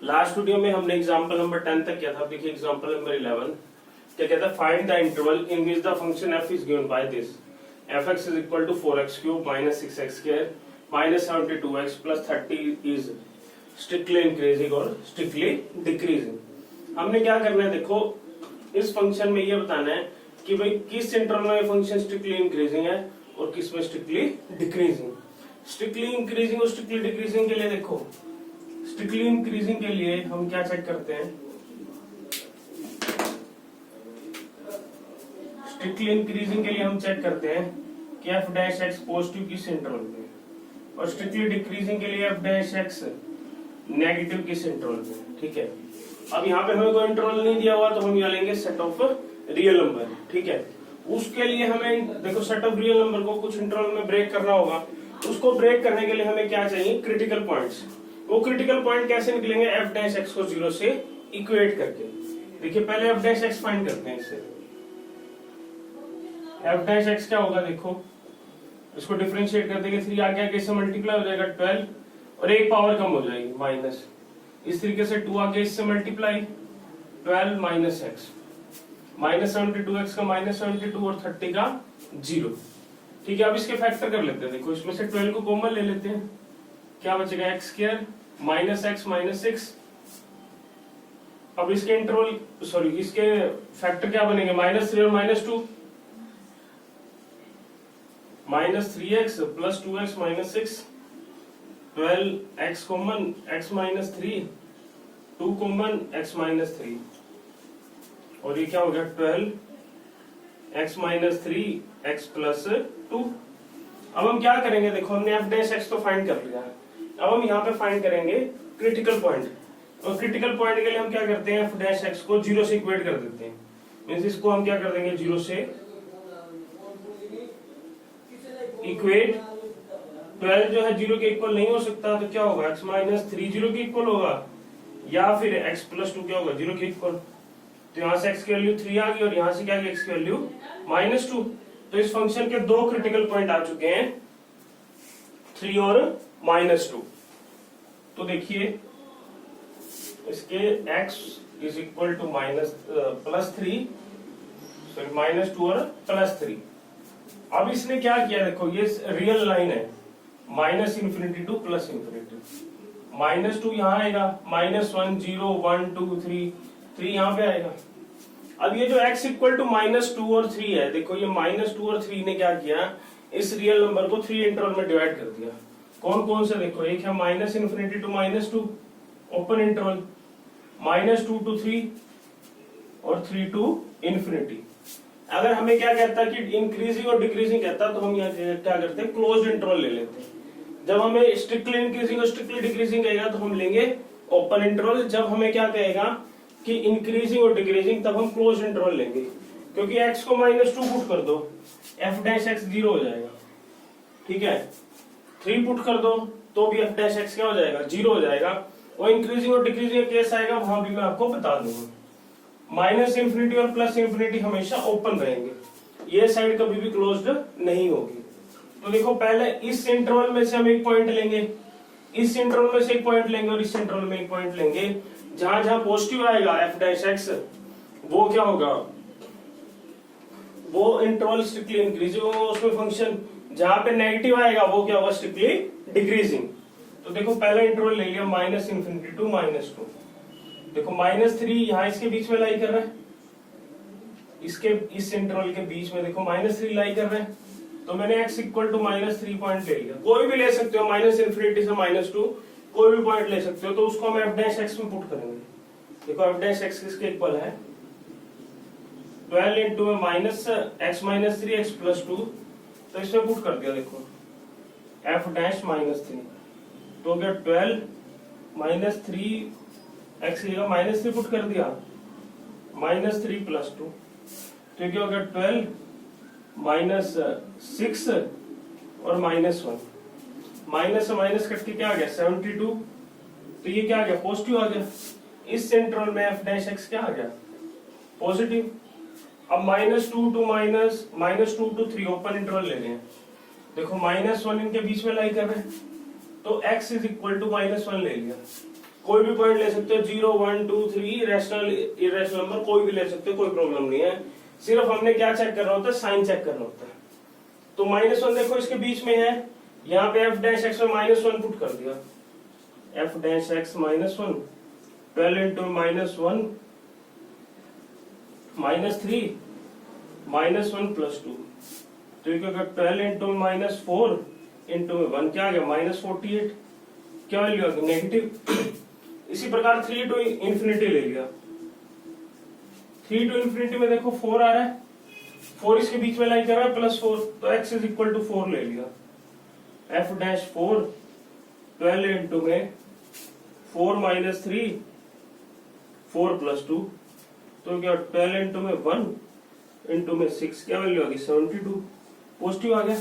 Last video में हमने example number 10 तक किया था। अब देखिए एग्जांपल नंबर 11 क्या कहता है, find the interval in which the function f is given by this fx is equal to 4x cube minus 6x square minus 72x plus 30 is strictly increasing और strictly decreasing. हमने क्या करना है, देखो इस फंक्शन में ये बताना है कि भाई किस इंटरवल में फंक्शन स्ट्रिक्टली इंक्रीजिंग है और किस में स्ट्रिक्टली डिक्रीजिंग। स्ट्रिक्टली इंक्रीजिंग और स्ट्रिक्टली डिक्रीजिंग के लिए देखो, स्ट्रिक्टली इंक्रीजिंग के लिए हम क्या चेक करते हैं, स्ट्रिक्टली इंक्रीजिंग के लिए हम चेक करते हैं कि f डैश x पॉजिटिव किस इंटरवल पे, और स्ट्रिक्टली डिक्रीजिंग के लिए f डैश x नेगेटिव किस इंटरवल पे। ठीक है, अब यहाँ पे हमें कोई इंटरवल नहीं दिया हुआ तो हम यहाँ लेंगे सेट ऑफ रियल नंबर। ठीक है, उसके लिए हमें देखो सेट ऑफ रियल नंबर को कुछ इंटरवल में ब्रेक करना होगा। उसको ब्रेक करने के लिए हमें क्या चाहिए, क्रिटिकल पॉइंट्स। वो क्रिटिकल पॉइंट कैसे निकलेंगे, f डैश x को 0 से इक्वेट करके। देखिए पहले f डैश x फाइंड करते हैं। इससे f डैश x क्या होगा, देखो इसको डिफरेंशिएट कर देंगे, 3 आगे आगे से मल्टीप्लाई हो जाएगा 12 और एक पावर कम हो जाएगी माइनस। इस तरीके से 2 आगे इससे multiply 12 minus x, minus 72x का माइनस 72 और 30 का 0। ठीक है, अब इसके फैक्टर कर लेते हैं। देखो इसमें से 12 को कॉमन ले लेते हैं, क्या बचेगा x square minus x minus 6। अब इसके इंटरवल सॉरी इसके फैक्टर क्या बनेंगे, माइनस 3 और minus 2, minus 3x plus 2x minus 6, 12x common x minus 3, 2 common x minus 3, और ये क्या हो गया 12x माइनस 3x प्लस 2। अब हम क्या करेंगे, देखो हमने f डैश x तो फाइंड कर लिया है, अब हम यहाँ पे फाइंड करेंगे क्रिटिकल पॉइंट। और क्रिटिकल पॉइंट के लिए हम क्या करते हैं, f डैश x को 0 से इक्वेट कर देते हैं। मींस इसको हम क्या कर देंगे, 0 से इक्वेट। 12 जो है 0 के इक्वल नहीं हो सकता, तो क्या होगा x माइनस 3 0 के इक्वल होगा, या फिर x प्लस 2 क्या होगा 0 के इक्वल। तो यहाँ से x की वैल्यू 3 आ गई और यहाँ से क्या x की वैल्यू माइनस 2। तो इस फंक्शन के दो क्रिटिकल पॉइंट आ चुके हैं, 3 और माइनस 2। तो देखिए इसके x is equal to minus plus 3 sorry minus 2 और प्लस 3। अब इसने क्या किया, देखो ये रियल लाइन है, minus infinity two plus infinity. Minus 2 यहाँ आएगा, माइनस 1 0 1 2 3 यहाँ पे आएगा। अब ये जो x इक्वल टू माइनस 2 और 3 है, देखो ये माइनस 2 और 3 ने क्या किया, इस रियल नंबर को 3 इंटरवल में डिवाइड कर दिया। कौन कौन से, देखो एक है minus infinity to minus 2 open interval, minus 2 to 3 और 3 टू इंफिनिटी। अगर हमें क्या कहता है कि इंक्रीजिंग और डिक्रीजिंग कहता तो हम यहाँ क्या करते हैं, क्लोज्ड इंटरवल ले लेते हैं। जब हमें स्ट्रिक्टली इंक्रीजिंग और स्ट्रिक्टली डिक्रीजिंग कहेगा तो हम लेंगे ओपन इंटरवल। जब हमें क्या कहेगा कि इंक्रीजिंग और डिक्रीजिंग तब हम क्लोज्ड इंटरवल लेंगे। क्योंकि x को माइनस 2 पुट कर दो, f डैश x 0 हो जाएगा। ठीक है, 3 पुट कर दो तो भी f डैश x क्या हो जाएगा, 0 हो जाएगा। और इंक्रीजिंग और डिक्रीजिंग केस आएगा वहां भी मैं आपको बता दूंगा। माइनस इंफिनिटी और प्लस इंफिनिटी हमेशा ओपन रहेंगे, ये साइड कभी भी क्लोज्ड नहीं होगी। तो देखो पहले इस इंटरवल में से हम एक पॉइंट लेंगे, इस इंटरवल में से एक पॉइंट लेंगे और इस इंटरवल में एक पॉइंट लेंगे। जहां जहां पॉजिटिव आएगा f डैश x वो क्या होगा, वो इंटरवल स्ट्रिक्टली इंक्रीजिंग होगा उसमें फंक्शन। जहां पे नेगेटिव आएगा वो क्या होगा, स्ट्रिक्टली डिक्रीजिंग। तो देखो पहला इंटरवल ले लिया माइनस इंफिनिटी टू माइनस 2। देखो माइनस 3 यहाँ इसके बीच में लाई कर रहा है, इसके इस इंटरवल के बीच में देखो माइनस 3 लाई कर रहा है। तो मैंने x equal to minus 3 point ले लिया, कोई भी ले सकते हो, माइनस इंफिनिटी से माइनस 2 कोई भी पॉइंट ले सकते हो। तो उसको हम f डैश x में पुट करेंगे। देखो f डैश x किसके इक्वल है, 12 इंटू में minus x minus 3 x plus 2, तो इसमें पुट कर दिया। देखो f डैश माइनस 3 तो हो गया 12 माइनस 3 x लिखा, माइनस 3 पुट कर दिया, माइनस 3 प्लस 2 तो क्या हो गया 12 माइनस 6 और माइनस 1। माइनस से माइनस कट के क्या आ गया 72, तो ये क्या आ गया पॉजिटिव आ गया। इस इंटरवल में f डैश x क्या आ गया पॉजिटिव। अब minus 2 to minus 2 to 3 open interval ले रहे हैं। देखो माइनस 1 इनके बीच में लाई कर रहे हैं, तो x is equal to minus 1 ले लिया। कोई भी पॉइंट ले सकते हो, 0 1 2 3, रैशनल इरेशनल नंबर कोई भी ले सकते हो, कोई प्रॉब्लम नहीं है। सिर्फ हमने क्या चेक करना होता है, साइन चेक करना होता है। तो -1 देखो इसके बीच में है, यहाँ पे f डैश x में -1 पुट कर दिया, f dash x -1, 12 into -1 -3 -1 plus 2, तो ये क्या होगा 12 इंटू -4 इंटू 1 क्या आ गया -48, क्या वैल्यू आ गई नेगेटिव। इसी प्रकार 3 टू इंफिनिटी ले लिया, 3 टू इंफिनिटी में देखो 4 आ रहा है, 4 इसके बीच में लाई कर रहा है +4, तो x इज इक्वल टू 4 ले लिया, f डैश 4 12 इंटू में 4 -3 4 प्लस 2, तो क्या 12 इंटू में 1 इंटू में 6, क्या वैल्यू आ गई 72, पॉजिटिव आ गया।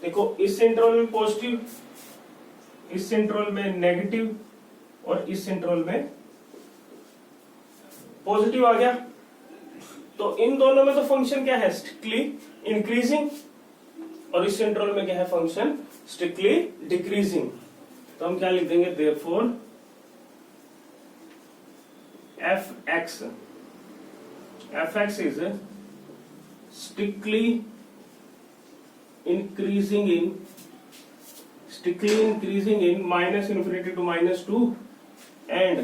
देखो इस इंटरवल में पॉजिटिव, इस इंटरवल में नेगेटिव और इस इंटरवल में पॉजिटिव आ गया। तो इन दोनों में तो फंक्शन क्या है, स्ट्रिक्टली इंक्रीजिंग, और इस इंटरवल में क्या है फंक्शन स्ट्रिक्टली डिक्रीजिंग। तो हम क्या लिख देंगे, therefore fx is strictly increasing in minus infinity to -2 and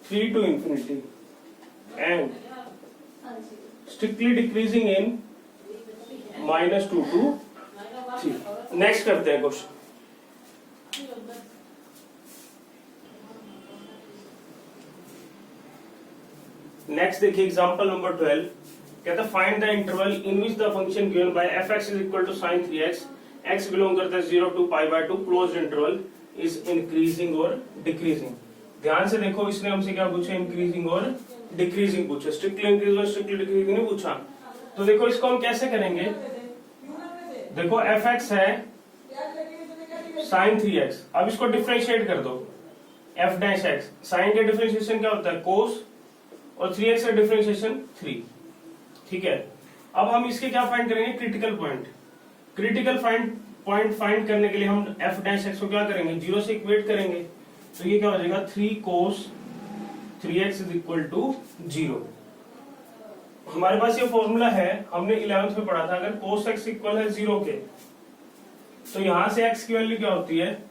3 to infinity, and strictly decreasing in -2 to 3। Next करते हैं क्वेश्चन। नेक्स्ट देखिए एग्जांपल नंबर 12, कहता है find the interval in which the function given by fx is equal to sin 3x, x belong करता है 0 to π/2, closed interval is increasing और decreasing. ध्यान से देखो, इसने हमसे क्या पूछा, इंक्रीजिंग और डिक्रीजिंग पूछा, स्ट्रिक्टली इंक्रीजिंग और स्ट्रिक्टली डिक्रीजिंग नहीं पूछा। तो देखो इसको हम कैसे करेंगे, देखो fx है sin 3x, अब इसको डिफरेंशिएट कर दो, f डैश x, sin का डिफरेंशिएशन क्या होता है cos, और 3x का डिफरेंशिएशन 3, ठीक है। अब हम इसके क्या फाइंड करेंगे, critical point. Critical point find करने के लिए हम f डैश x को क्या करेंगे, 0 से इक्वेट करेंगे, तो ये क्या हो जाएगा 3 cos 3x is equal to 0। हमारे पास ये फॉर्मूला है, हमने 11th में पढ़ा था, अगर cos x इक्वल है 0 के, तो यहां से x की वैल्यू क्या होती है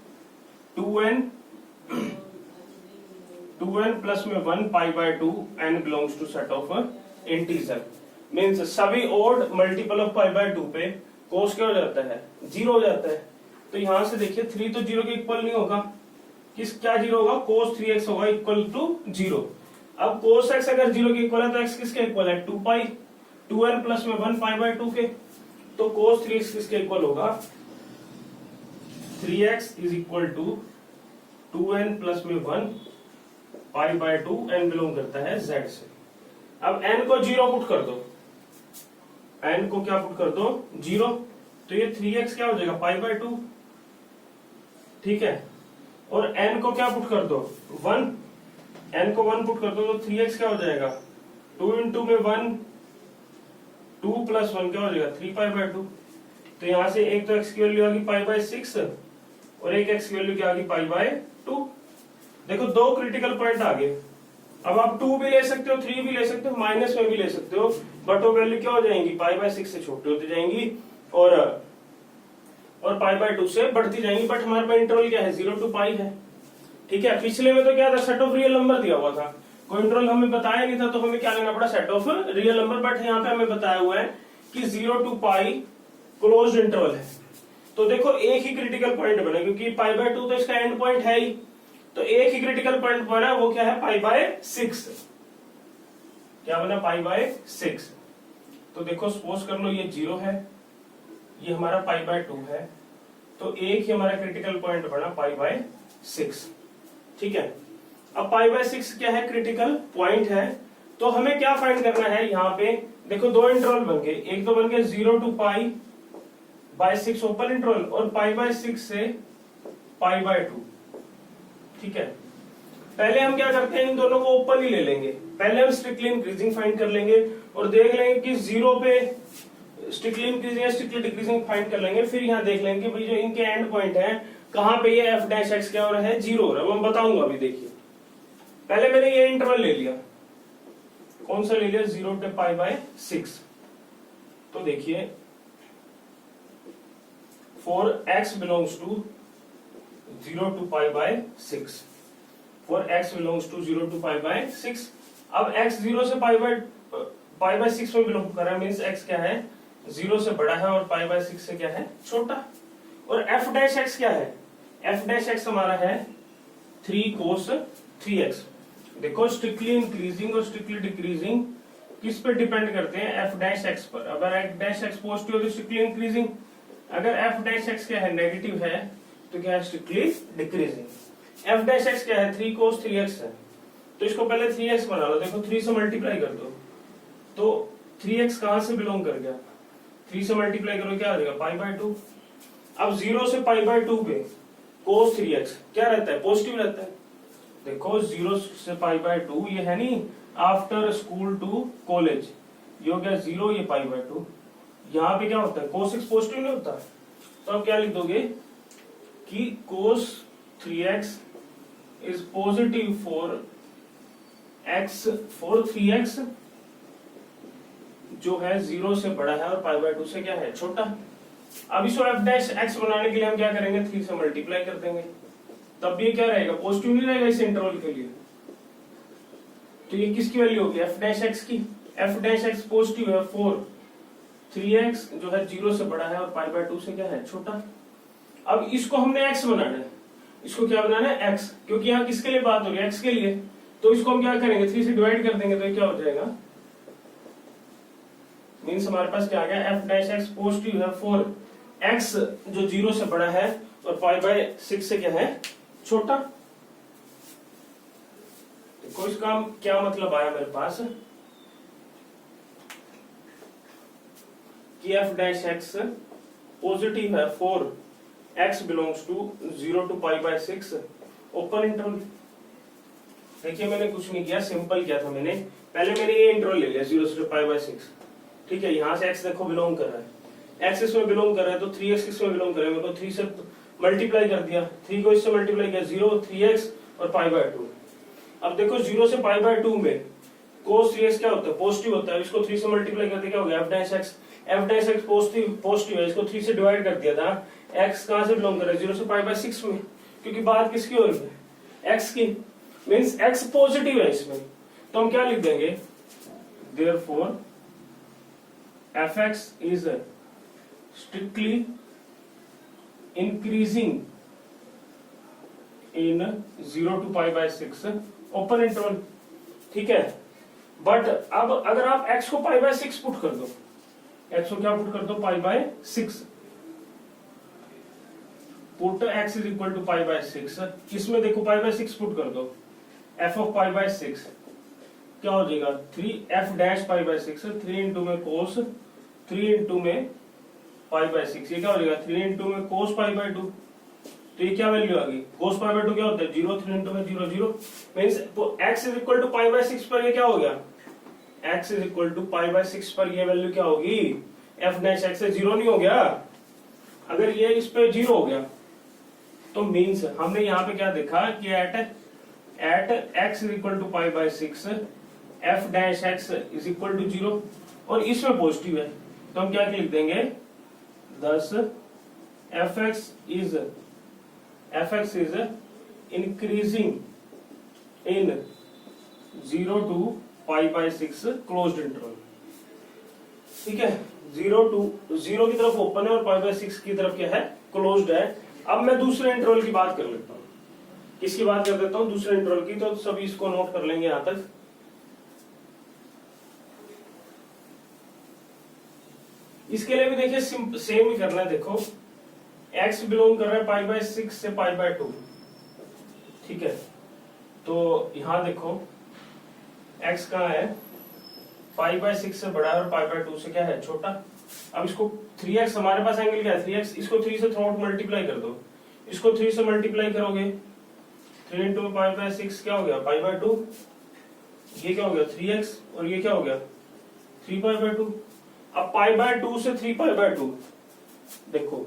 2n प्लस में 1 π/2, n belongs to set of integer, means सभी ओड मल्टीपल ऑफ π/2 पे cos क्या हो जाता है 0 हो जाता है। तो यहां से देखिए 3 तो 0 के इक्वल नहीं होगा, किस क्या 0 होगा, cos 3x होगा इक्वल टू 0। अब cos x अगर 0 के इक्वल है तो x किसके इक्वल है 2π, 2n प्लस में 1 π/2 के, तो cos 3x किसके इक्वल होगा 3x is equal to 2n plus में 1 π/2, n बिलोंग करता है z से। अब n को 0 पुट कर दो, n को क्या पुट कर दो 0, तो ये 3x क्या हो जाएगा π/2, ठीक है। और n को क्या पुट कर दो 1, n को 1 पुट कर दो, तो 3x क्या हो जाएगा 2 इंटू में 1, 2 प्लस 1 क्या हो जाएगा 3 π/2। तो यहां से एक तो x की वैल्यू आ गई π/6 और एक x की वैल्यू क्या आ गई π/2। देखो दो क्रिटिकल पॉइंट आ गए। अब आप 2 भी ले सकते हो, 3 भी ले सकते हो, माइनस में भी ले सकते हो, बट वो वैल्यू क्या हो जाएंगी π/6 से छोटी होती जाएंगी और π/2 से बढ़ती जाएंगी। बट हमारे पास इंटरवल क्या है 0 टू π है, ठीक है। पिछले में तो क्या था सेट ऑफ रियल नंबर दिया हुआ था, कोई इंटरवल हमें बताया नहीं था, तो हमें क्या लेना पड़ा set of real number. But यहाँ पे हमें बताया हुआ है कि 0 टू π क्लोज्ड इंटरवल है। तो देखो एक ही क्रिटिकल पॉइंट बना, क्योंकि π/2 तो इसका एंड पॉइंट है ही, तो एक ही क्रिटिकल पॉइंट बना, वो क्या है π/6। क्या बना π/6। तो देखो सपोज कर लो ये 0 है, ये हमारा π/2 है, तो एक ही हमारा क्रिटिकल पॉइंट बना π/6, ठीक है। अब π/6 क्या है क्रिटिकल पॉइंट है, तो हमें क्या फाइंड करना है। यहाँ पे देखो दो इंटरवल बन गए, एक तो बन गया 0 टू π/6 ओपन इंटरवल और π/6 से π/2, ठीक है। पहले हम क्या करते हैं, इन दोनों को ओपन ही ले लेंगे। पहले हम स्ट्रिक्टली इंक्रीजिंग फाइंड कर लेंगे और देख लेंगे कि 0 पे स्ट्रिक्टली इंक्रीजिंग या स्ट्रिक्टली डिक्रीजिंग फाइंड कर लेंगे। फिर यहाँ देख लेंगे भाई जो इनके एंड पॉइंट है कहां पे ये एफ डैश एक्स क्या हो रहा है, 0 हो रहा है, मैं बताऊंगा अभी। देखिए पहले मैंने ये इंटरवल ले लिया, कौन सा ले लिया, 0 to π/6। तो देखिए for x belongs to 0 to π/6, for x belongs to 0 to π/6। अब x 0 से π/6 में बिलोंग कर रहा है, मीन्स x क्या है, 0 से बड़ा है और π/6 से क्या है, छोटा। और f डैश x क्या है, f डैश x हमारा है 3 cos 3x। देखो स्ट्रिक्टली इंक्रीजिंग और स्ट्रिक्टली डिक्रीजिंग किस पे डिपेंड करते हैं, एफ डैश एक्स पर। अगर एफ डैश एक्स पॉजिटिव है तो स्ट्रिक्टली इंक्रीजिंग, अगर एफ डैश एक्स क्या है, नेगेटिव है, तो क्या है, strictly decreasing. F dash x क्या है, 3 cos 3x है, तो इसको पहले 3x बना लो। देखो 3 से मल्टीप्लाई कर दो, तो 3x कहां से बिलोंग कर गया, 3 से मल्टीप्लाई करो क्या आ जाएगा, π/2। अब 0 से π/2 पे cos 3x क्या रहता है, पॉजिटिव रहता है। देखो 0 से π/2 ये है नहीं, आफ्टर स्कूल टू कॉलेज, ये हो गया 0, ये π/2। यहाँ पे क्या होता है, cos x पॉजिटिव नहीं होता, तो आप क्या लिख दोगे कि cos 3x is positive for 3x जो है 0 से बड़ा है और π/2 से क्या है, छोटा। अब इसको f डैश x बनाने के लिए हम क्या करेंगे, 3 से मल्टीप्लाई कर देंगे, तब ये क्या रहेगा, पॉजिटिव नहीं रहेगा इस इंटरवल के लिए। तो ये किसकी वैल्यू होगी, एफ डैश एक्स की। एफ डैश एक्स पॉजिटिव है फॉर 3x जो है 0 से बड़ा है और π/2 से क्या है, छोटा। अब इसको हमने x बनाना है, इसको क्या बनाना है, x, क्योंकि यहाँ किसके लिए बात हो रही है, x के लिए। तो इसको हम क्या करेंगे, 3 से डिवाइड कर देंगे, तो ये क्या हो जाएगा, मीन्स हमारे पास क्या आ गया, एफ डैश एक्स पॉजिटिव है फॉर x जो 0 से बड़ा है और π/6 से क्या है, छोटा। देखो इसका क्या मतलब आया मेरे पास कि एफ डैश एक्स पॉजिटिव है for x belongs to 0 to π/6 open interval. देखिए मैंने कुछ नहीं किया, सिंपल किया था मैंने, पहले मैंने ये इंटरवल ले लिया 0 से π/6, ठीक है। यहाँ से x देखो बिलोंग कर रहा है, x इसमें बिलोंग कर रहा है, तो 3x इसमें बिलोंग कर रहा है, मेरे को 3 से मल्टीप्लाई कर दिया, 3 को इससे मल्टीप्लाई किया, 0 3x और π/2। अब देखो 0 से π/2 में cos 3x क्या होता है, पॉजिटिव होता है, इसको 3 से मल्टीप्लाई करते क्या हो गया, f dash x। f dash x positive है, इसको 3 से डिवाइड कर दिया था, x कहां से बिलोंग कर रहा है, 0 से π/6 में, क्योंकि बात किसकी हो रही है, x की, मींस x पॉजिटिव है इसमें। तो हम क्या लिख देंगे, therefore fx is strictly increasing in 0 to π/6 open interval, ठीक है। बट अब अगर आप x को π/6 पुट कर दो, x को क्या पुट कर दो, π/6, put x is equal to π/6, इसमें देखो π/6 पुट कर दो, f ऑफ π/6 क्या हो जाएगा, 3f डैश π/6, 3 इंटू में cos, 3 इंटू में π/6, ये क्या हो जाएगा, 3 इंटू में cos π/2। तो ये क्या वैल्यू आ गई, cos π/2 क्या होता है, 0, 3 इंटू में 0 0, means x is equal to π/6 पर ये क्या हो गया, x इज इक्वल टू π/6 पर ये वैल्यू क्या होगी, f डैश x से 0 नहीं हो गया। अगर ये इस पे 0 हो गया तो मींस हमने यहाँ पे क्या देखा कि at x is equal to π/6 f dash x is equal to 0 और इसमें पॉजिटिव है, तो हम क्या लिख देंगे, thus fx is increasing in 0 to π/6 closed interval, ठीक है। 0 की तरफ ओपन है और π/6 की तरफ क्या है, क्लोज्ड है। अब मैं दूसरे इंटरवल की बात कर लेता हूं, किसकी बात कर देता हूं, दूसरे इंटरवल की, तो सभी इसको नोट कर लेंगे यहां तक। इसके लिए भी देखिए सेम ही करना है, देखो x बिलोंग कर रहा है π/6 से π/2, ठीक है। तो यहां देखो x कहां है, π/6 से बड़ा है और π/2 से क्या है, छोटा। अब इसको 3x हमारे पास एंगल क्या है, 3x, इसको 3 से थ्रू आउट मल्टीप्लाई कर दो, इसको 3 से मल्टीप्लाई करोगे, 3 इंटू π/6 क्या हो गया, π/2, ये क्या हो गया 3x और ये क्या हो गया 3π/2। अब π/2 से 3π/2 देखो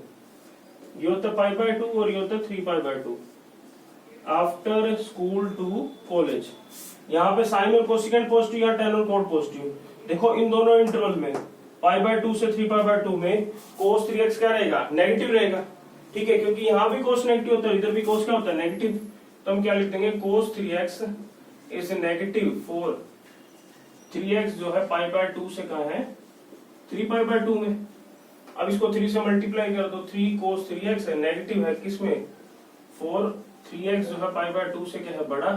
ये होता है पाई बाय 2 और ये होता है 3 pi by 2 after school to college. यहाँ पे साइन और कोसिकेंट पॉजिटिव, यहाँ टेन और कोट पॉजिटिव। देखो इन दोनों इंटरवल में पाई बाय 2 से 3 पाई बाय 2 में कोस 3x क्या रहेगा, नेगेटिव रहेगा। ठीक है, क्योंकि यहाँ भी कोस नेगेटिव होता है, इधर भी कोस क्या होता है, नेगेटिव। तो हम क्या लिख देंगे, कोस 3x is negative for 3x जो है पाई बाय 2 से कहा है 3 पाई बाय 2 में। अब इसको 3 से मल्टीप्लाई कर दो, 3 कोस 3x है, नेगेटिव है किसमें, फॉर 3x जो है पाई बाय 2 से क्या है, बड़ा,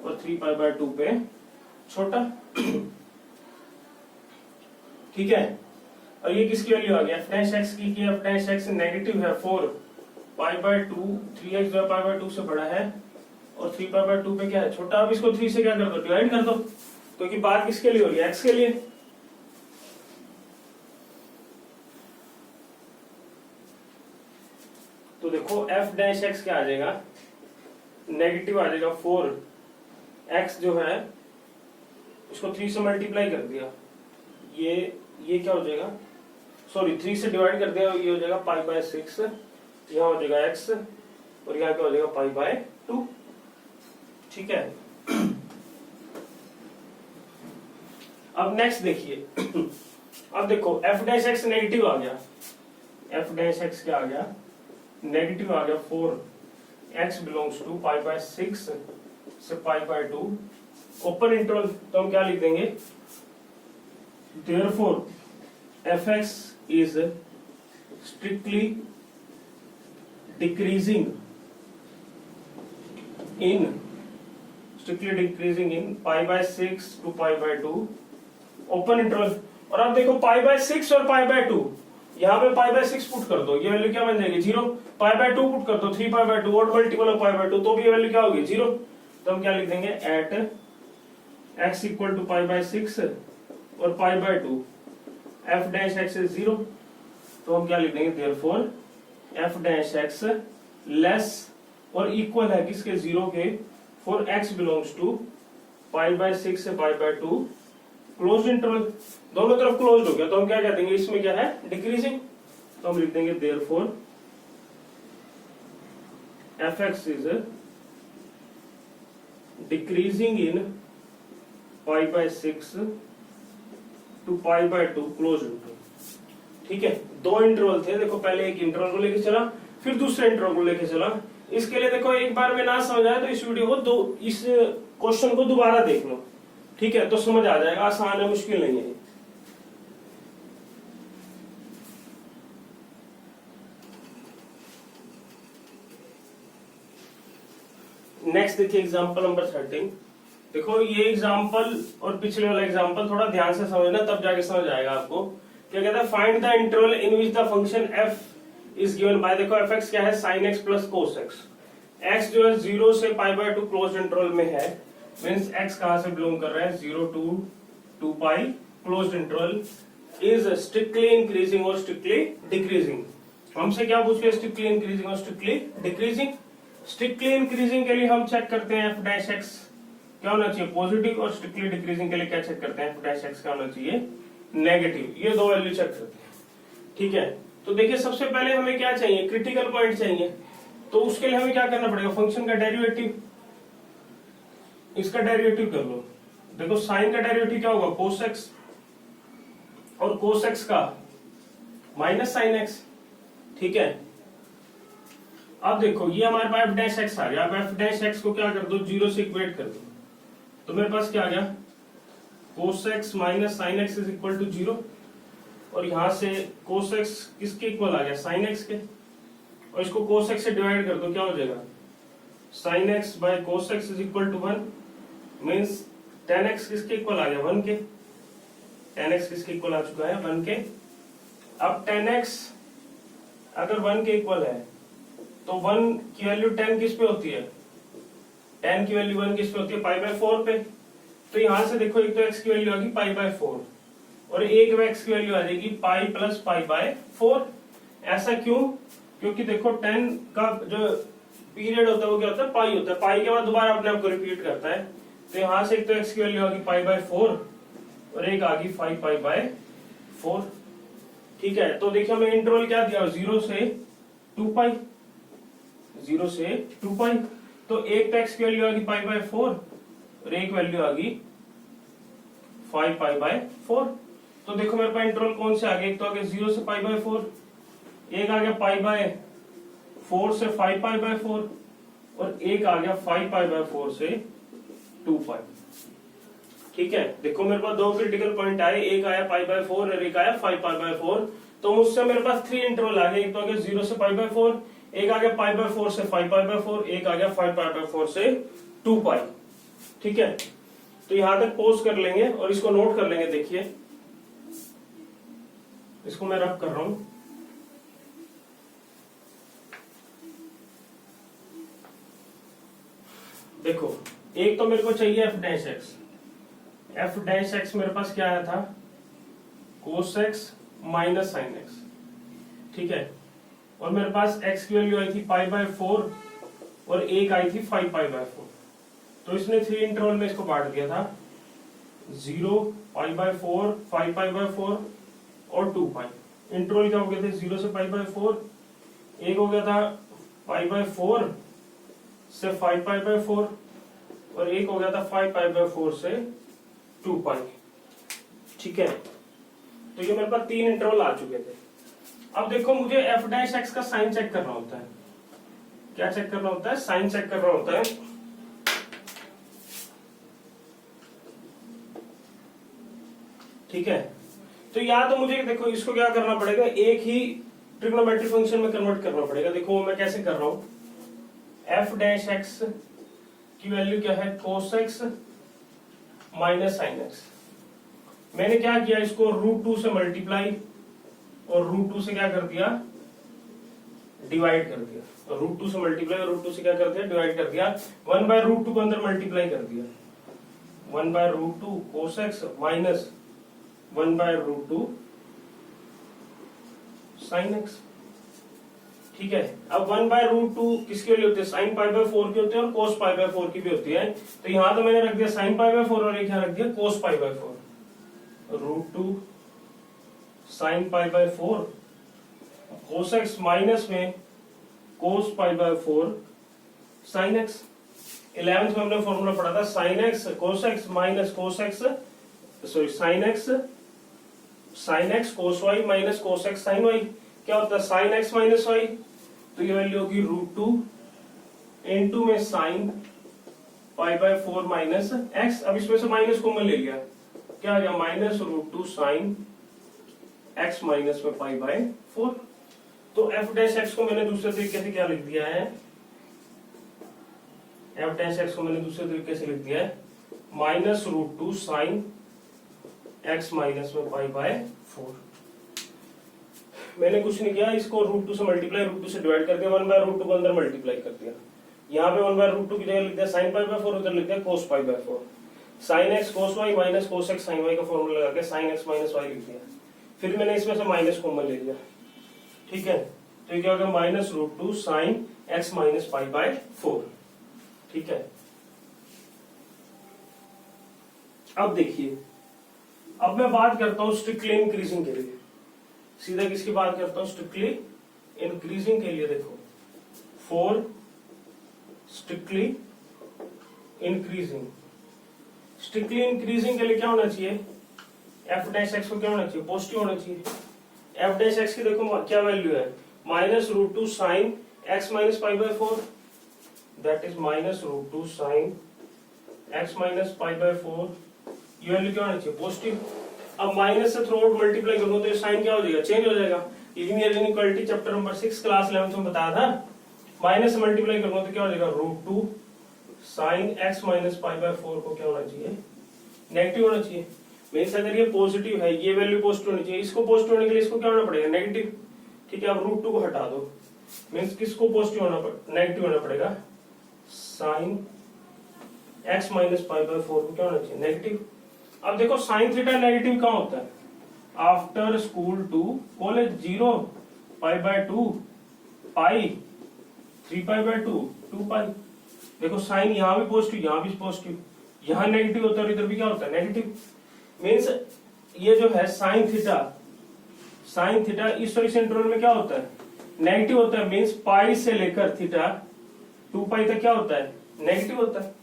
और 3 पाई बाय 2 पे छोटा। ठीक है, और ये किसकी वैल्यू आ गया, f डैश x की, f डैश x नेगेटिव है फॉर पाई बाय 2, 3x जो है पाई बाय 2 से बड़ा है और 3 पाई बाय 2 पे क्या है, छोटा। अब इसको 3 से क्या कर दो, डिवाइड कर दो, क्योंकि बात किसके लिए हो रही है, x के लिए। तो देखो f डैश x क्या आ जाएगा, नेगेटिव आ जाएगा 4x जो है इसको 3 से मल्टीप्लाई कर दिया, ये क्या हो जाएगा, सॉरी 3 से डिवाइड कर दिया, ये हो जाएगा पाई बाय 6, यहाँ हो जाएगा x और यहाँ क्या हो जाएगा पाई बाय 2। ठीक है, अब नेक्स्ट देखिए। अब देखो f डैश x नेगेटिव आ गया, f डैश x क्या आ गया, नेगेटिव आ गया 4x belongs to pi by 6 से पाई बाय 2 ओपन इंटरवल। तो हम क्या लिख देंगे, therefore fx is strictly decreasing in pi by 6 to pi by 2 open interval. और अब देखो पाई बाय 6 और पाई बाय 2, यहाँ पे पाई बाय 6 पुट कर दो, ये वैल्यू क्या बन जाएगी 0। पाई बाय 2 पुट कर दो, 3 पाई बाय 2 और मल्टीपल ऑफ पाई बाय 2, तो भी ये वैल्यू क्या होगी 0। तो हम क्या लिख देंगे, at x equal to pi by 6 और pi by 2 f dash x is 0। तो हम क्या लिख देंगे, therefore f dash x less और इक्वल है किसके, 0 के, for x belongs to pi by 6 से पाई बाय 2 क्लोज्ड इंटरवल। दोनों तरफ क्लोज्ड हो गया, तो हम क्या कह देंगे, इसमें क्या है, डिक्रीजिंग। तो हम लिख देंगे therefore fx is decreasing in pi by 6 to pi by 2 close interval. ठीक है, दो इंटरवल थे, देखो पहले एक इंटरवल को लेके चला, फिर दूसरे इंटरवल को लेके चला। इसके लिए देखो एक बार में ना समझ आए तो इस वीडियो को इस क्वेश्चन को दोबारा देख लो, ठीक है, तो समझ आ जाएगा, आसान है, मुश्किल नहीं है। नेक्स्ट देखिए एग्जांपल नंबर 13। देखो ये एग्जांपल और पिछले वाला एग्जांपल थोड़ा ध्यान से समझना, तब जाके समझ आएगा आपको। क्या कहता है, find the interval in which the function f is given bye, देखो fx क्या है, sin x plus cos x। x जो है 0 से पाई बाय 2 क्लोज इंटरवल में है, मींस x कहां से बिलोंग कर रहा है, 0 to 2 pi close interval, is strictly increasing और स्ट्रिक्टली डिक्रीजिंग। हमसे क्या पूछ रहे, स्ट्रिक्टली इंक्रीजिंग और स्ट्रिक्टली डिक्रीजिंग। स्ट्रिक्टली इंक्रीजिंग के लिए हम चेक करते हैं f डैश x क्या होना चाहिए, पॉजिटिव, और स्ट्रिक्टली डिक्रीजिंग के लिए क्या चेक करते हैं, f डैश x क्या होना चाहिए, नेगेटिव। ये दो वैल्यू चेक करते हैं। ठीक है, तो देखिए सबसे पहले हमें क्या चाहिए, क्रिटिकल पॉइंट चाहिए। तो उसके लिए हमें क्या करना पड़ेगा, फंक्शन का डेरिवेटिव, इसका डेरिवेटिव कर लो। देखो साइन का डेरिवेटिव क्या होगा, cos x, और cos x का माइनस साइन x। ठीक है, अब देखो ये हमारे पास f डैश x आ गया। अब f डैश x को क्या कर दो, 0 से इक्वेट कर दो, तो मेरे पास क्या आ गया, cos x minus sine x is equal to 0, और यहां से cos x किसके इक्वल आ गया, साइन x के, और इसको cos x से डिवाइड कर दो, क्या हो जाएगा, sine x by cos x is equal to 1, means tan x किसके इक्वल आ गया, 1 के। tan x किसके इक्वल आ चुका है, 1 के। अब tan x अगर 1 के इक्वल है तो 1 की वैल्यू tan किस पे होती है, tan की वैल्यू 1 किस पे होती है, पाई बाय 4 पे। तो यहां से देखो एक तो x की वैल्यू आ गई पाई बाय 4, और एक x की वैल्यू आ जाएगी पाई प्लस पाई बाय 4। ऐसा क्यों, क्योंकि देखो tan का जो पीरियड होता है वो क्या होता है, पाई होता है, पाई के बाद दोबारा अपने आप को रिपीट करता है। तो यहां से एक तो x की वैल्यू आ गई पाई बाय 4 और एक आ गई 5 पाई बाय 4। ठीक है, तो देखिए हमें इंटरवल क्या दिया, 0 से 2 पाई, 0 से 2 पाई। तो एक तो x की वैल्यू आ गई पाई बाय 4 और एक वैल्यू आ गई 5 पाई बाय 4। तो देखो मेरे पास इंटरवल कौन से आ गए, एक तो आ गया 0 से पाई बाय 4, एक आ गया पाई बाय 4 से 5 पाई बाय 4 और एक आ गया 5 पाई बाय 4 से 2 पाई। ठीक है, देखो मेरे पास दो क्रिटिकल पॉइंट आए, एक आया पाई बाय 4 और एक आया 5 पाई बाय 4। तो मुझसे मेरे पास 3 इंटरवल आ गए, एक तो आ गया 0 से पाई बाय 4, एक आ गया पाई बाय 4 से 5 पाई बाय 4, एक आ गया 5 पाई बाय 4 से 2 पाई। ठीक है, तो यहां तक पॉज कर लेंगे और इसको नोट कर लेंगे। देखिए इसको मैं रब कर रहा हूं। देखो एक तो मेरे को चाहिए F dash x, F dash x मेरे पास क्या आया था, कोस एक्स माइनस साइन एक्स। ठीक है, और मेरे पास एक्स की वैल्यू आई थी पाई बाय 4 और एक आई थी 5 पाई बाय 4। तो इसने 3 इंटरवल में इसको बांट दिया था, 0 पाई बाय 4, 5 पाई बाय 4 और 2 पाई। इंटरवल क्या हो गए थे, 0 से पाई बाय 4, एक हो गया था पाई बाय 4 से 5 पाई बाय 4 और एक हो गया था 5 पाई बाय 4 से 2 पाई। ठीक है, तो ये मेरे पास 3 इंटरवल आ चुके थे। अब देखो मुझे एफ डैश एक्स का साइन चेक करना होता है। क्या चेक करना होता है, साइन चेक करना होता है। ठीक है, तो या तो मुझे देखो इसको क्या करना पड़ेगा, एक ही ट्रिग्नोमेट्रिक फंक्शन में कन्वर्ट करना पड़ेगा। देखो मैं कैसे कर रहा हूं, एफ डैश एक्स की वैल्यू क्या है, कोस एक्स माइनस साइन एक्स। मैंने क्या किया, इसको √2 से मल्टीप्लाई और √2 से क्या कर दिया, डिवाइड कर दिया। √2 से मल्टीप्लाई और √2 से क्या कर दिया, डिवाइड कर दिया। 1/√2 को अंदर मल्टीप्लाई कर दिया, 1/√2 कोस एक्स माइनस 1/√2 साइन एक्स। ठीक है, अब 1/√2 किसकी वैल्यू होती है, साइन पाई बाय 4 की होती है और कोस पाई बाय 4 की भी होती है। तो यहां तो मैंने रख दिया साइन पाई बाय 4 और एक यहां रख दिया cos pi by 4। √2 sine pi by 4 cos x minus में cos pi by 4 sine x. 11th में हमने फॉर्मूला पढ़ा था sine x cos x minus cos x, sorry sine x cos y minus cos x sine y. क्या होता है, sine x minus Y, तो ये वैल्यू होगी √2 इनटू में sign pi by 4 minus x. अब इसमें से माइनस कॉमन ले लिया, क्या आ गया, माइनस √2 साइन एक्स माइनस में पाई बाय 4। तो एफ डैश एक्स को मैंने दूसरे तरीके से क्या लिख दिया है, एफ डैश एक्स को मैंने दूसरे तरीके से लिख दिया है माइनस √2 साइन एक्स माइनस में पाई बाय 4। मैंने कुछ नहीं किया, इसको √2 से मल्टीप्लाई √2 से डिवाइड कर दिया, 1/√2 को अंदर मल्टीप्लाई कर दिया। यहाँ पे 1/√2 की जगह लिख दिया साइन पाई बाय 4, उधर लिख दिया cos pi by 4। Sine x cos y minus cos x sine y का फॉर्मूला लगा के साइन एक्स माइनस वाई लिख दिया। फिर मैंने इसमें से माइनस कॉमन ले लिया। ठीक है, तो ये क्या हो गया, minus √2 sine x minus pi by 4। ठीक है, अब देखिए, अब मैं बात करता हूं स्ट्रिक्टली इंक्रीजिंग के लिए। सीधा किसकी बात करता हूं, स्ट्रिक्टली इंक्रीजिंग के लिए। देखो for strictly increasing, strictly increasing के लिए क्या होना चाहिए, एफ डैश एक्स को क्या होना चाहिए, पॉजिटिव होना चाहिए। एफ डैश एक्स की देखो क्या वैल्यू है, minus √2 sine x minus pi by 4, that is minus √2 sine x minus pi by 4। ये वैल्यू क्या होना चाहिए, पॉजिटिव। अब माइनस से थ्रू आउट मल्टीप्लाई करूंगा तो ये साइन क्या हो जाएगा, चेंज हो जाएगा। Linear inequality chapter number 6 class 11th में बताया था, माइनस से मल्टीप्लाई करूंगा तो क्या हो जाएगा, √2 sine x minus pi by 4 को क्या होना चाहिए, नेगेटिव होना चाहिए। मीन्स अगर ये पॉजिटिव है, ये वैल्यू पॉजिटिव होनी चाहिए, इसको पॉजिटिव होने के लिए इसको क्या होना पड़ेगा, नेगेटिव। ठीक है, अब √2 को हटा दो, मीन्स किसको पॉजिटिव होना नेगेटिव होना पड़ेगा, sine x minus pi by 4 को क्या होना चाहिए, नेगेटिव। अब देखो साइन थीटा नेगेटिव कहाँ होता है, after school to college, 0 pi by 2 pi 3 pi by 2 2 pi. देखो साइन यहाँ भी पॉजिटिव, यहाँ भी पॉजिटिव, यहाँ नेगेटिव होता है और इधर भी क्या होता है, नेगेटिव। मीन्स ये जो है साइन थीटा इस इंटरवल में क्या होता है, नेगेटिव होता है, मीन्स पाई से लेकर थीटा 2 पाई तक क्या होता है, नेगेटिव होता है।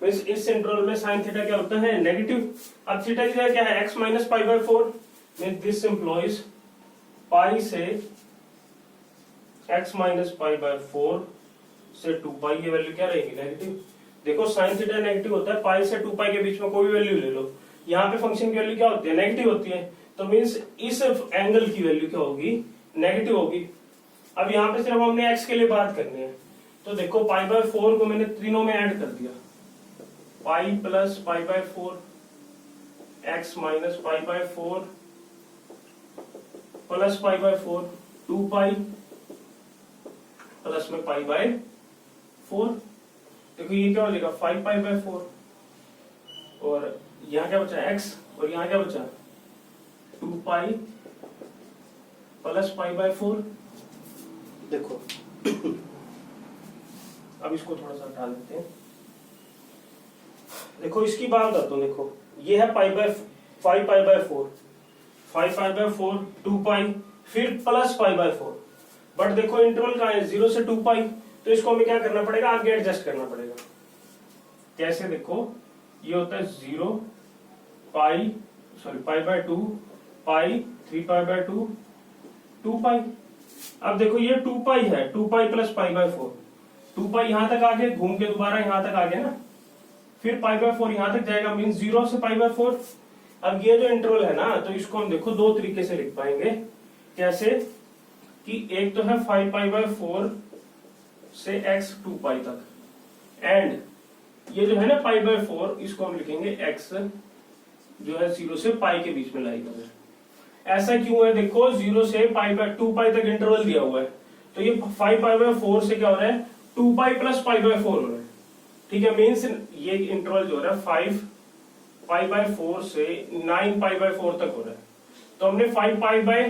मीन्स इस इंटरवल में साइन थीटा क्या होता है, नेगेटिव। अब थीटा की जगह क्या है, x minus pi by 4, means this implies pi से x माइनस पाई बाय 4 से 2 पाई, ये वैल्यू क्या रहेगी, नेगेटिव। देखो साइन थीटा नेगेटिव होता है, पाई से 2 पाई के बीच में कोई वैल्यू ले लो, यहाँ पे फंक्शन की वैल्यू क्या होती है, नेगेटिव होती है, तो मीन्स इस एंगल की वैल्यू क्या होगी, नेगेटिव होगी। अब यहाँ पे सिर्फ हमने x के लिए बात करनी है, तो देखो पाई बाय 4 को मैंने तीनों में ऐड कर दिया, pi plus pi by 4, x minus pi by 4 plus pi by 4, 2 pi plus में पाई बाय 4। देखो ये क्या हो जाएगा, 5 पाई बाय 4, और यहाँ क्या बचा x, और यहाँ क्या बचा 2 पाई प्लस पाई बाय 4। देखो अब इसको थोड़ा सा हटा देते हैं। देखो इसकी बात करता हूं, देखो ये है pi bye 5 pi by 4, 5 pi by 4, 2 पाई, फिर प्लस पाई बाय 4। बट देखो इंटरवल कहाँ है, 0 से 2 पाई, तो इसको हमें क्या करना पड़ेगा, आगे एडजस्ट करना पड़ेगा। कैसे, देखो ये होता है 0 pi, sorry pi by 2 pi, 3 pi by 2, 2 pi. अब देखो ये 2 पाई है, 2 पाई प्लस पाई बाय 4, 2 पाई यहां तक आगे, घूम के दोबारा यहां तक आगे ना, फिर पाई बाय 4 यहां तक जाएगा, मीन 0 से पाई बाय 4। अब ये जो इंटरवल है ना, तो इसको हम देखो दो तरीके से लिख पाएंगे। कैसे कि एक तो है 5 पाई बाय 4 से x 2 पाई तक, एंड ये जो है ना पाई बाय 4, इसको हम लिखेंगे x जो है 0 से पाई के बीच में लाई कर है। ऐसा क्यों है, देखो 0 से पाई बाय 2 पाई तक इंटरवल दिया हुआ है, तो ये 5 पाई बाय 4 से क्या हो रहा है, 2 पाई प्लस पाई बाय 4 हो रहा है। ठीक है, मीन्स ये इंटरवल जो हो रहा है 5 पाई बाय 4 से 9 पाई बाय 4 तक हो रहा है। तो हमने 5 पाई बाय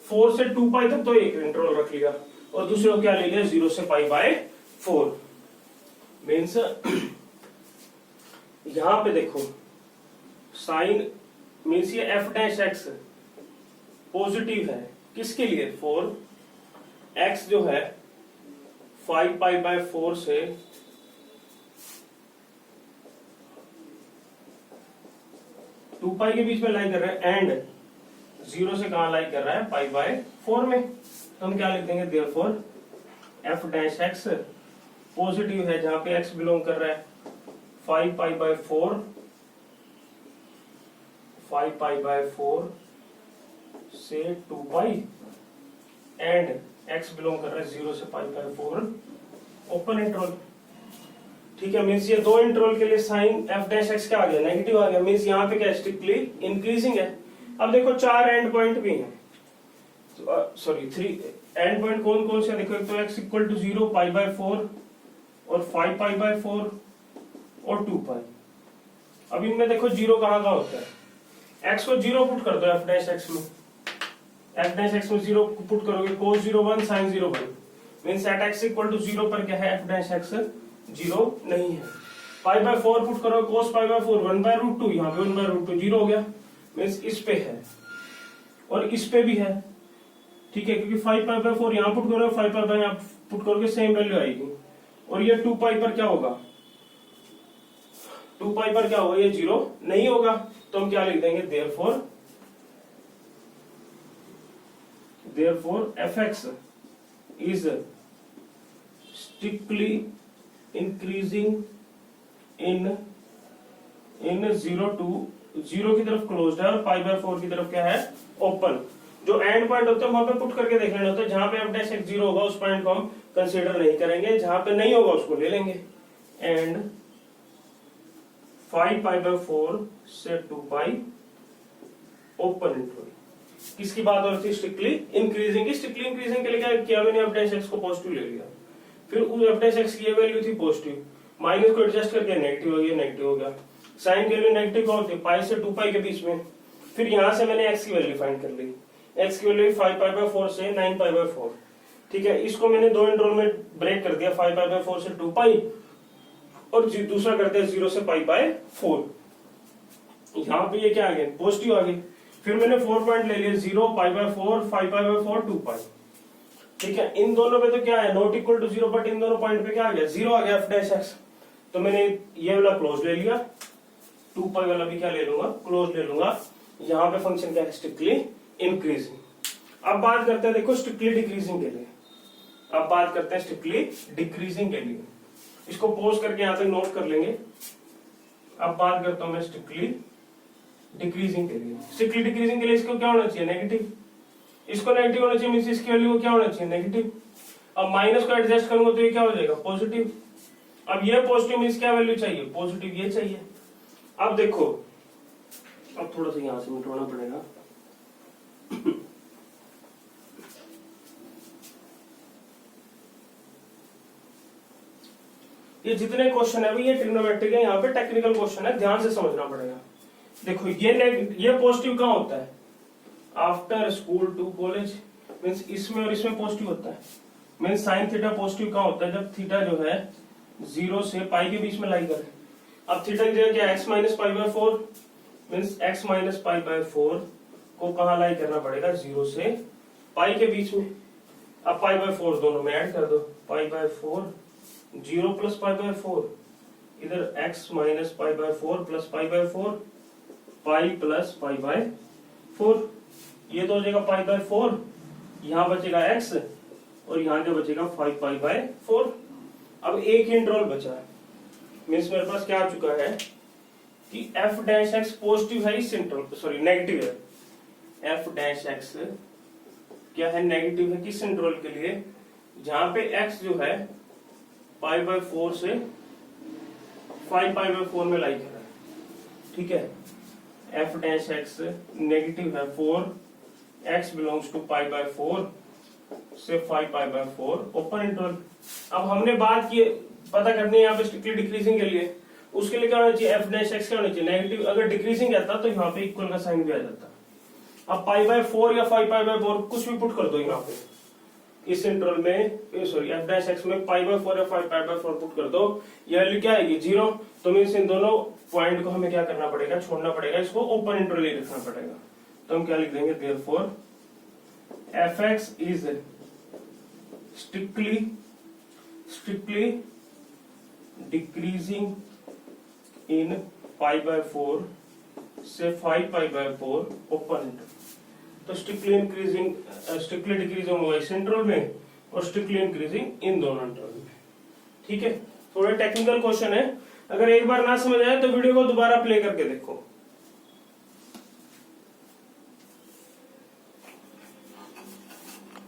4 से 2 पाई तक तो एक इंटरवल रख लिया, और दूसरे को क्या ले लिया, 0 से पाई बाय 4। मीन्स यहां पे देखो साइन, मीन्स ये f डैश x पॉजिटिव है, किसके लिए, फॉर x जो है 5 पाई बाय 4 से 2 पाई के बीच में लाई कर रहा है, एंड 0 से कहां लाई कर रहा है, पाई बाय 4 में। तो हम क्या लिख देंगे, therefore f dash x positive है, जहां पे x बिलोंग कर रहा है 5 पाई बाय 4, 5 पाई बाय 4 से 2 पाई, एंड x बिलोंग कर रहा है 0 से पाई बाय 4, ओपन इंटरवल। ठीक है, मीन्स ये दो इंटरवल के लिए साइन f डैश x क्या आ गया, नेगेटिव आ गया, मीन्स यहाँ पे क्या स्ट्रिक्टली इंक्रीजिंग है। अब देखो 4 एंड पॉइंट भी हैं, सॉरी 3 एंड पॉइंट कौन कौन से, देखो एक तो x equal to 0 pi by 4 और 5 पाई बाय 4 और 2 पाई। अब इनमें देखो 0 कहाँ का होता है, x को 0 पुट कर दो f डैश x में, f डैश x में 0 पुट करोगे, cos 0 1 sin 0 1, means at x equal to 0 पर क्या है, f डैश x 0 नहीं है। पाई बाय 4 पुट करो, cos pi by 4 1 by root 2, यहाँ पे 1 बाय रूट 2 0 हो गया, मीन्स इस पे है और इस पे भी है। ठीक है, क्योंकि 5 पाई बाय 4 यहाँ पुट करो, 5 पाई बाय यहाँ पुट करोगे, सेम वैल्यू आएगी। और ये 2 पाई पर क्या होगा, 2 पाई पर क्या होगा, ये 0 नहीं होगा, तो हम क्या लिख देंगे, therefore fx is strictly increasing in 0 to 0 की तरफ क्लोज्ड है और पाई बाय 4 की तरफ क्या है, ओपन। जो एंड पॉइंट होता है वहां पे पुट करके देख लेना होता है, जहां पे f डैश x 0 होगा उस पॉइंट को हम कंसीडर नहीं करेंगे, जहां पे नहीं होगा उसको ले लेंगे। एंड 5 पाई बाय 4 से 2 पाई ओपन इंटरवल। किसकी बात हो रही थी, स्ट्रिक्टली इंक्रीजिंग की। स्ट्रिक्टली इंक्रीजिंग के लिए क्या किया मैंने, f डैश x को पॉजिटिव ले लिया, फिर उस f डैश x की ये वैल्यू थी पॉजिटिव, माइनस को एडजस्ट करके नेगेटिव हो गया, नेगेटिव हो गया। साइन की वैल्यू नेगेटिव कौन होती है, पाई से 2 पाई के बीच में। फिर यहां से मैंने x की वैल्यू फाइंड कर ली, x की वैल्यू 5 पाई बाय 4 से 9 पाई बाय 4। ठीक है, इसको मैंने दो इंटरवल में ब्रेक कर दिया, 5 पाई बाय 4 से 2 पाई, और दूसरा कर दिया 0 से पाई बाय 4। यहाँ पे ये क्या आ गया, पॉजिटिव आ गई। फिर मैंने 4 पॉइंट ले लिए, 0 पाई बाय 4, 5 पाई बाय 4, 2 पाई। ठीक है, इन दोनों पे तो क्या है, नॉट इक्वल टू 0, बट इन दोनों पॉइंट पे क्या आ गया, 0 आ गया एफ डैश एक्स। तो मैंने ये वाला क्लोज ले लिया, 2 वाला भी क्या ले लूंगा, क्लोज ले लूंगा। यहाँ पे फंक्शन क्या है, स्ट्रिक्टली इंक्रीजिंग। अब बात करते हैं देखो स्ट्रिक्टली डिक्रीजिंग के लिए, अब बात करते हैं स्ट्रिक्टली डिक्रीजिंग के लिए। इसको पॉज करके यहाँ तक नोट कर लेंगे। अब बात करता हूं मैं स्ट्रिक्टली डिक्रीजिंग के लिए। स्ट्रिक्टली डिक्रीजिंग के लिए इसको क्या होना चाहिए, नेगेटिव। इसको नेगेटिव होना चाहिए, मींस इसकी वैल्यू क्या होना चाहिए, नेगेटिव। अब माइनस को एडजस्ट करूंगा तो ये क्या हो जाएगा, पॉजिटिव। अब ये पॉजिटिव मींस क्या वैल्यू चाहिए, पॉजिटिव ये चाहिए। अब देखो, अब थोड़ा सा यहां से मिटाना पड़ेगा। ये जितने क्वेश्चन है ये ट्रिग्नोमेट्री के, यहाँ पे टेक्निकल क्वेश्चन है, ध्यान से समझना पड़ेगा। देखो ये पॉजिटिव कहाँ होता है, after school to college, means इसमें और इसमें पॉजिटिव होता है। मीन्स साइन थीटा पॉजिटिव कहाँ होता है, जब थीटा जो है 0 से पाई के बीच में लाई करे। अब थीटा की जगह क्या, x minus pi by 4, means x minus pi by 4 को कहाँ लाई करना पड़ेगा, 0 से पाई के बीच में। अब पाई बाय 4 दोनों में ऐड कर दो, पाई बाय 4 0 प्लस पाई बाय 4, इधर x minus pi by 4 plus pi by 4, pi plus pi by 4, ये तो हो जाएगा पाई बाय 4, यहाँ बचेगा x और यहाँ जो बचेगा 5 पाई बाय 4। अब एक ही इंटरवल बचा है, मीन्स मेरे पास क्या आ चुका है कि f डैश x पॉजिटिव है इस इंटरवल, सॉरी नेगेटिव है। f डैश x क्या है, नेगेटिव है किस इंटरवल के लिए, जहां पे x जो है पाई बाय 4 से 5 पाई बाय 4 में लाई कर रहा है। ठीक है, f डैश x नेगेटिव है 4, x belongs to pi by 4 से 5 पाई बाय 4 ओपन इंटरवल। अब हमने बात की पता करनी है यहाँ पे स्ट्रिक्टली डिक्रीजिंग के लिए, उसके लिए क्या होना चाहिए, f डैश x क्या होना चाहिए, नेगेटिव। अगर डिक्रीजिंग रहता तो यहाँ पे इक्वल का साइन भी आ जाता। अब पाई बाय 4 या 5 पाई बाय 4 कुछ भी पुट कर दो यहाँ पे इस इंटरवल में, सॉरी f डैश x में पाई बाय 4 या 5 पाई बाय 4 पुट कर दो, ये वैल्यू क्या आएगी, 0। तो मींस इन दोनों पॉइंट को हमें क्या करना पड़ेगा, छोड़ना पड़ेगा, इसको ओपन इंटरवल ही रखना पड़ेगा। तो हम क्या लिख देंगे, therefore fx is strictly decreasing in pi by 4 से 5 पाई बाय 4 ओपन इंटरवल। तो स्ट्रिक्टली इंक्रीजिंग, स्ट्रिक्टली डिक्रीजिंग होगा इस इंटरवल में और स्ट्रिक्टली इंक्रीजिंग इन दोनों इंटरवल में। ठीक है, थोड़े टेक्निकल क्वेश्चन है, अगर एक बार ना समझ आए तो वीडियो को दोबारा प्ले करके देखो।